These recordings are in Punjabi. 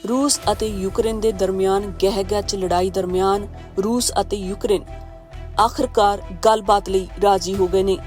रूस ਅਤੇ ਯੂਕਰੇਨ ਦੇ ਦਰਮਿਆਨ ਗਹਿ-ਗਚ ਲੜਾਈ ਦਰਮਿਆਨ रूस ਅਤੇ ਯੂਕਰੇਨ ਆਖਰਕਾਰ ਗੱਲਬਾਤ ਲਈ ਰਾਜੀ ਹੋ ਗਏ ਨੇ।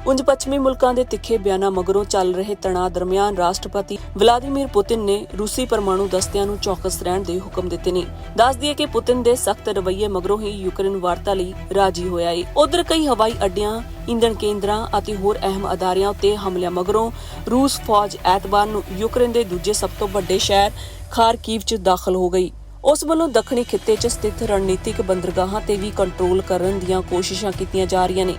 ਉਂਝ ਪੱਛਮੀ ਮੁਲਕਾਂ ਦੇ ਤਿੱਖੇ ਬਿਆਨਾਂ ਮਗਰੋਂ ਚੱਲ ਰਹੇ ਤਣਾਅ ਦਰਮਿਆਨ ਰਾਸ਼ਟਰਪਤੀ ਵਲਾਦੀਮੀਰ ਪੁਤਿਨ ਨੇ ਰੂਸੀ ਪਰਮਾਣੂ ਦਸਤਿਆਂ ਨੂੰ ਚੌਕਸ ਰਹਿਣ ਦੇ ਹੁਕਮ ਦਿੱਤੇ ਨੇ। ਦੱਸ ਦਈਏ ਕਿ ਪੁਤਿਨ ਦੇ ਸਖਤ ਰਵੱਈਏ ਮਗਰੋਂ ਹੀ ਯੂਕਰੇਨ ਵਾਰਤਾ ਲਈ ਰਾਜੀ ਹੋਇਆ ਹੈ। ਉਧਰ ਕਈ ਹਵਾਈ ਅੱਡਿਆਂ, ਇੰਧਣ ਕੇਂਦਰਾਂ ਅਤੇ ਹੋਰ ਅਹਿਮ ਅਦਾਰਿਆਂ ਉੱਤੇ ਹਮਲਿਆਂ ਮਗਰੋਂ ਰੂਸ ਫੌਜ ਐਤਵਾਰ ਨੂੰ ਯੂਕਰੇਨ ਦੇ ਦੂਜੇ ਸਭ ਤੋਂ ਵੱਡੇ ਸ਼ਹਿਰ ਖਾਰਕੀਵ 'ਚ ਦਾਖਲ ਹੋ ਗਈ। ਉਸ ਵੱਲੋਂ ਦੱਖਣੀ ਖਿੱਤੇ 'ਚ ਸਥਿਤ ਰਣਨੀਤਿਕ ਬੰਦਰਗਾਹਾਂ ਤੇ ਵੀ ਕੰਟਰੋਲ ਕਰਨ ਦੀਆਂ ਕੋਸ਼ਿਸ਼ਾਂ ਕੀਤੀਆਂ ਜਾ ਰਹੀਆਂ ਨੇ।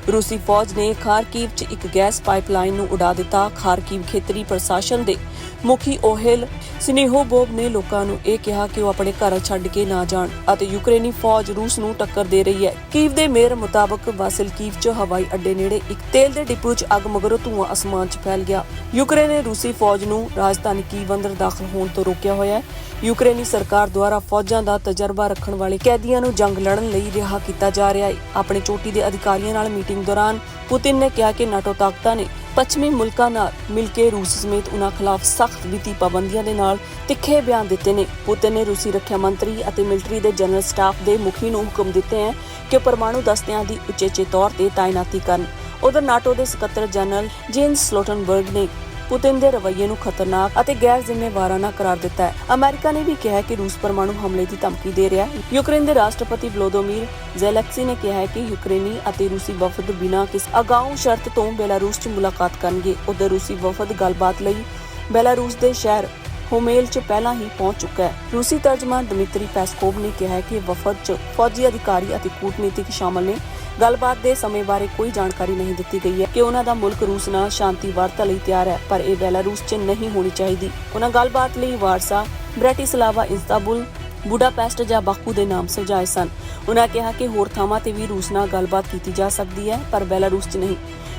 रूसी फौज ने खारकीव च एक गैस पाइपलाइन ਨੂੰ ਉਡਾ ਦਿੱਤਾ। ਖਾਰਕੀਵ ਖੇਤਰੀ ਪ੍ਰਸ਼ਾਸਨ ਦੇ ਮੁਖੀ ਓਹੇਲ ਸਿਨੇਹੋਬੋਵ ਨੇ ਲੋਕਾਂ ਨੂੰ ਇਹ ਕਿਹਾ ਕਿ ਉਹ ਆਪਣੇ ਘਰ ਛੱਡ ਕੇ ਨਾ ਜਾਣ ਅਤੇ ਯੂਕਰੇਨੀ ਫੌਜ ਰੂਸ ਨੂੰ ਟੱਕਰ ਦੇ ਰਹੀ ਹੈ। ਕੀਵ ਦੇ ਮੇਅਰ ਮੁਤਾਬਕ ਵਾਸਿਲਕੀਵ 'ਚ ਹਵਾਈ ਅੱਡੇ ਨੇੜੇ ਇੱਕ ਤੇਲ ਦੇ ਡਿਪੂ 'ਚ ਅੱਗ ਮਗਰੋਂ ਧੂੰਆਂ ਅਸਮਾਨ 'ਚ ਫੈਲ ਗਿਆ। ਯੂਕਰੇਨ ਨੇ ਰੂਸੀ ਫੌਜ ਨੂੰ ਰਾਜਧਾਨੀ ਕੀਵ ਅੰਦਰ ਦਾਖਲ ਹੋਣ ਤੋਂ ਰੋਕਿਆ ਹੋਇਆ ਹੈ। ਯੂਕਰੇਨੀ ਸਰਕਾਰ ਦੁਆਰਾ ਫੌਜਾਂ ਦਾ ਤਜਰਬਾ ਰੱਖਣ ਵਾਲੇ ਕੈਦੀਆਂ ਨੂੰ ਜੰਗ ਲੜਨ ਲਈ ਰਿਹਾ ਕੀਤਾ ਜਾ ਰਿਹਾ ਹੈ। ਆਪਣੇ ਚੋਟੀ ਦੇ ਅਧਿਕਾਰੀਆਂ ਨਾਲ ਮੀਟਿੰਗ ਦੌਰਾਨ ਪੁਤਿਨ ਨੇ ਕਿਹਾ ਕਿ ਨਾਟੋ ਤਾਕਤਾਂ ਨੇ ਪੱਛਮੀ ਮੁਲਕਾਂ ਨਾਲ ਮਿਲ ਕੇ ਰੂਸ ਸਮੇਤ ਉਨ੍ਹਾਂ ਖਿਲਾਫ ਸਖਤ ਵਿੱਤੀ ਪਾਬੰਦੀਆਂ ਦੇ ਨਾਲ ਤਿੱਖੇ ਬਿਆਨ ਦਿੱਤੇ ਨੇ। ਪੁਤਿਨ ਨੇ ਰੂਸੀ ਰੱਖਿਆ ਮੰਤਰੀ ਅਤੇ ਮਿਲਟਰੀ ਦੇ ਜਨਰਲ ਸਟਾਫ ਦੇ ਮੁਖੀ ਨੂੰ ਹੁਕਮ ਦਿੱਤੇ ਹਨ ਕਿ ਪਰਮਾਣੂ ਦਸਤਿਆਂ ਦੀ ਉਚੇਚੇ ਤੌਰ ਤੇ ਤਾਇਨਾਤੀ ਕਰਨ। ਉਧਰ ਨਾਟੋ ਦੇ ਸਕੱਤਰ ਜਨਰਲ ਜੇਨਸ ਸਟੋਲਟਨਬਰਗ ਨੇ ਪੁਤਿਨ ਦੇ ਰਵੱਈਏ ਨੂੰ ਖਤਰਨਾਕ ਅਤੇ ਗੈਰ ਜ਼ਿੰਮੇਵਾਰਾਨਾ ਕਰਾਰ ਦਿੱਤਾ ਹੈ। ਅਮਰੀਕਾ ਨੇ ਵੀ ਕਿਹਾ ਹੈ ਕਿ ਰੂਸ ਪਰਮਾਣੂ ਹਮਲੇ ਦੀ ਧਮਕੀ ਦੇ ਰਿਹਾ ਹੈ। ਯੂਕਰੇਨ ਦੇ ਰਾਸ਼ਟਰਪਤੀ ਵਲੋਦੋਮੀਰ ਜ਼ੈਲੈਂਸਕੀ ਨੇ ਕਿਹਾ ਹੈ ਕਿ ਯੂਕਰੇਨੀ ਅਤੇ ਰੂਸੀ ਵਫਦ ਬਿਨਾਂ ਕਿਸੇ ਅਗਾਊਂ ਸ਼ਰਤ ਤੋਂ ਬੇਲਾਰੂਸ 'ਚ ਮੁਲਾਕਾਤ ਕਰਨਗੇ। ਉਧਰ ਰੂਸੀ ਵਫਦ ਗੱਲਬਾਤ ਲਈ ਬੇਲਾਰੂਸ ਦੇ ਸ਼ਹਿਰ ਹੋਮੇਲ 'ਚ ਪਹਿਲਾਂ ਹੀ ਪਹੁੰਚ ਚੁੱਕਾ ਹੈ। ਰੂਸੀ ਤਰਜਮਾਨ ਦਮਿਤਰੀ ਪੈਸਕੋਵ ਨੇ ਕਿਹਾ ਹੈ ਕਿ ਵਫਦ 'ਚ ਫੌਜੀ ਅਧਿਕਾਰੀ ਅਤੇ ਕੂਟਨੀਤਿਕ ਸ਼ਾਮਲ ਨੇ। ਗੱਲਬਾਤ ਦੇ ਸਮੇਂ ਬਾਰੇ ਕੋਈ ਜਾਣਕਾਰੀ ਨਹੀਂ ਦਿੱਤੀ ਗਈ ਹੈ ਕਿ ਉਹਨਾਂ ਦਾ ਮੁਲਕ ਰੂਸ ਨਾਲ ਸ਼ਾਂਤੀ ਵਾਰਤਾ ਲਈ ਤਿਆਰ ਹੈ, ਪਰ ਇਹ ਬੇਲਾਰੂਸ 'ਚ ਨਹੀਂ ਹੋਣੀ ਚਾਹੀਦੀ। ਉਹਨਾਂ ਗੱਲਬਾਤ ਲਈ ਵਾਰਸਾ, ਬ੍ਰੈਟਿਸਲਾਵਾ, ਇਸਤਾਂਬੁਲ, ਬੁਡਾਪੈਸਟ ਜਾਂ ਬਾਕੂ ਦੇ ਨਾਮ ਸੁਝਾਏ ਸਨ। ਉਹਨਾਂ ਕਿਹਾ ਕਿ ਹੋਰ ਥਾਵਾਂ ਤੇ ਵੀ ਰੂਸ ਨਾਲ ਗੱਲਬਾਤ ਕੀਤੀ ਜਾ ਸਕਦੀ ਹੈ, ਪਰ ਬੇਲਾਰੂਸ 'ਚ ਨਹੀਂ,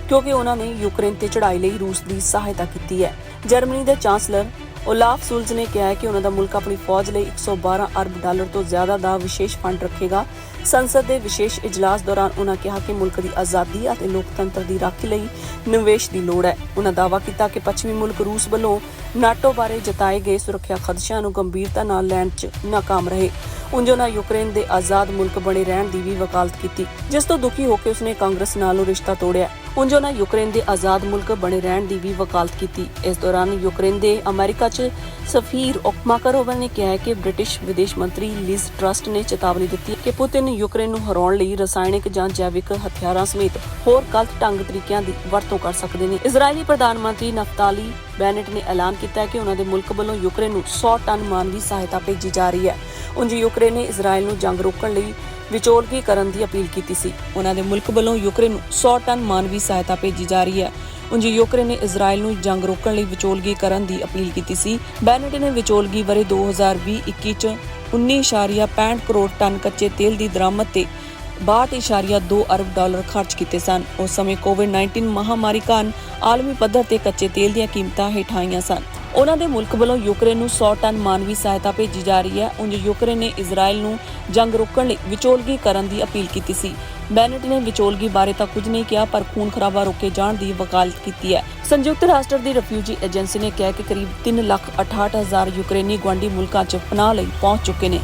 ਕਿਉਂਕਿ ਉਹਨਾਂ ਨੇ ਯੂਕਰੇਨ ਤੇ ਚੜ੍ਹਾਈ ਲਈ ਰੂਸ ਦੀ ਸਹਾਇਤਾ ਕੀਤੀ ਹੈ। ਜਰਮਨੀ ਦੇ ਚਾਂਸਲਰ ਓਲਾਫ ਸ਼ੋਲਜ਼ ਨੇ ਕਿਹਾ ਹੈ ਕਿ ਉਹਨਾਂ ਦਾ ਮੁਲਕ ਆਪਣੀ ਫੌਜ ਲਈ 112 ਅਰਬ ਡਾਲਰ ਤੋਂ ਜ਼ਿਆਦਾ ਦਾ ਵਿਸ਼ੇਸ਼ ਫੰਡ ਰੱਖੇਗਾ। ਸੰਸਦ ਦੇ ਵਿਸ਼ੇਸ਼ ਇਜਲਾਸ ਦੌਰਾਨ ਉਹਨਾਂ ਕਿਹਾ ਕਿ ਮੁਲਕ ਦੀ ਆਜ਼ਾਦੀ ਅਤੇ ਲੋਕਤੰਤਰ ਦੀ ਰਾਖੀ ਲਈ ਨਿਵੇਸ਼ ਦੀ ਲੋੜ ਹੈ। ਉਹਨਾਂ ਦਾਅਵਾ ਕੀਤਾ ਕਿ ਪੱਛਮੀ ਮੁਲਕ ਰੂਸ ਵੱਲੋਂ ਨਾਟੋ ਬਾਰੇ ਜਤਾਏ ਗਏ ਸੁਰੱਖਿਆ ਖਦਸ਼ਿਆਂ ਨੂੰ ਗੰਭੀਰਤਾ ਨਾਲ ਲੈਣ 'ਚ ਨਾਕਾਮ ਰਹੇ। ਉਂਝ ਉਹਨਾਂ ਯੂਕਰੇਨ ਦੇ ਆਜ਼ਾਦ ਮੁਲਕ ਬਣੇ ਰਹਿਣ ਦੀ ਵੀ ਵਕਾਲਤ ਕੀਤੀ, ਜਿਸ ਤੋਂ ਦੁਖੀ ਹੋ ਕੇ ਉਸਨੇ ਕਾਂਗਰਸ ਨਾਲੋਂ ਰਿਸ਼ਤਾ ਤੋੜਿਆ। ਉਂਝ ਉਹਨਾਂ ਯੂਕਰੇਨ ਦੇ ਆਜ਼ਾਦ ਮੁਲਕ ਬਣੇ ਰਹਿਣ ਦੀ ਵੀ ਵਕਾਲਤ ਕੀਤੀ। ਇਸ ਦੌਰਾਨ ਯੂਕਰੇਨ ਦੇ ਅਮਰੀਕਾ 'ਚ ਸਫੀਰ ਮਾਕਾਰੋਵਾ ਨੇ ਕਿਹਾ ਕਿ ਬ੍ਰਿਟਿਸ਼ ਵਿਦੇਸ਼ ਮੰਤਰੀ ਲਿਜ਼ ਟਰਸਟ ਨੇ ਚੇਤਾਵਨੀ ਦਿੱਤੀ ਕਿ ਪੁਤਿਨ ਯੂਕਰੇਨ ਨੂੰ ਹਰਾਉਣ ਲਈ ਰਸਾਇਣਿਕ ਜਾਂ ਜੈਵਿਕ ਹਥਿਆਰਾਂ ਸਮੇਤ ਹੋਰ ਗਲਤ ਢੰਗ ਤਰੀਕਿਆਂ ਦੀ ਵਰਤੋਂ ਕਰ ਸਕਦੇ ਨੇ। ਇਜ਼ਰਾਈਲੀ ਪ੍ਰਧਾਨ ਮੰਤਰੀ ਨਫਤਾਲੀ ਬੈਨੇਟ ਨੇ ਐਲਾਨ ਕੀਤਾ ਹੈ ਕਿ ਉਹਨਾਂ ਦੇ ਮੁਲਕ ਵੱਲੋਂ ਯੂਕਰੇਨ ਨੂੰ 100 ਟਨ ਮਾਨਵੀ ਸਹਾਇਤਾ ਭੇਜੀ ਜਾ ਰਹੀ ਹੈ। ਉਂਝ ਯੂਕਰੇਨ ਨੇ ਇਜ਼ਰਾਈਲ ਨੂੰ ਜੰਗ ਰੋਕਣ ਲਈ ਵਿਚੋਲਗੀ ਕਰਨ ਦੀ ਅਪੀਲ ਕੀਤੀ ਸੀ। ਉਹਨਾਂ ਦੇ ਮੁਲਕ ਵੱਲੋਂ ਯੂਕਰੇਨ ਨੂੰ 100 ਟਨ ਮਾਨਵੀ ਸਹਾਇਤਾ ਭੇਜੀ ਜਾ ਰਹੀ ਹੈ। ਉਂਝ ਯੂਕਰੇਨ ਨੇ ਇਜ਼ਰਾਈਲ ਨੂੰ ਜੰਗ ਰੋਕਣ ਲਈ ਵਿਚੋਲਗੀ ਕਰਨ ਦੀ ਅਪੀਲ ਕੀਤੀ ਸੀ। ਬੈਨੇਟ ਨੇ ਵਿਚੋਲਗੀ ਵਰੇ 2020-21 ਚ 19.65 ਕਰੋੜ ਟਨ ਕੱਚੇ ਤੇਲ ਦੀ ਦਰਾਮਦ ਤੇ 62.2 ਅਰਬ ਡਾਲਰ ਖਰਚ ਕੀਤੇ ਸਨ। ਉਸ ਸਮੇਂ ਕੋਵਿਡ-19 ਮਹਾਮਾਰੀ ਕਾਰਨ ਆਲਮੀ ਪੱਧਰ ਤੇ ਕੱਚੇ ਤੇਲ ਦੀਆਂ ਕੀਮਤਾਂ ਹੇਠ ਆਈਆਂ ਸਨ। ਉਹਨਾਂ ਦੇ ਮੁਲਕ ਵੱਲੋਂ ਯੂਕਰੇਨ ਨੂੰ 100 ਟਨ ਮਾਨਵੀ ਸਹਾਇਤਾ ਭੇਜੀ ਜਾ ਰਹੀ ਹੈ। ਉਂਝ ਯੂਕਰੇਨ ਨੇ ਇਜ਼ਰਾਈਲ ਨੂੰ ਜੰਗ ਰੋਕਣ ਲਈ ਵਿਚੋਲਗੀ ਕਰਨ ਦੀ ਅਪੀਲ ਕੀਤੀ ਸੀ। ਬੈਨੇਟ ਨੇ ਵਿਚੋਲਗੀ ਬਾਰੇ ਤਾਂ ਕੁਝ ਨਹੀਂ ਕਿਹਾ, ਪਰ ਖੂਨ ਖਰਾਬਾ ਰੋਕੇ ਜਾਣ ਦੀ ਵਕਾਲਤ ਕੀਤੀ ਹੈ। ਸੰਯੁਕਤ ਰਾਸ਼ਟਰ ਦੀ ਰਿਫਿਊਜੀ ਏਜੰਸੀ ਨੇ ਕਿਹਾ ਕਿ ਕਰੀਬ 3,68,000 ਯੂਕਰੇਨੀ ਗੁਆਂਢੀ ਮੁਲਕਾਂ 'ਚ ਪਨਾਹ ਲਈ ਪਹੁੰਚ ਚੁੱਕੇ ਨੇ।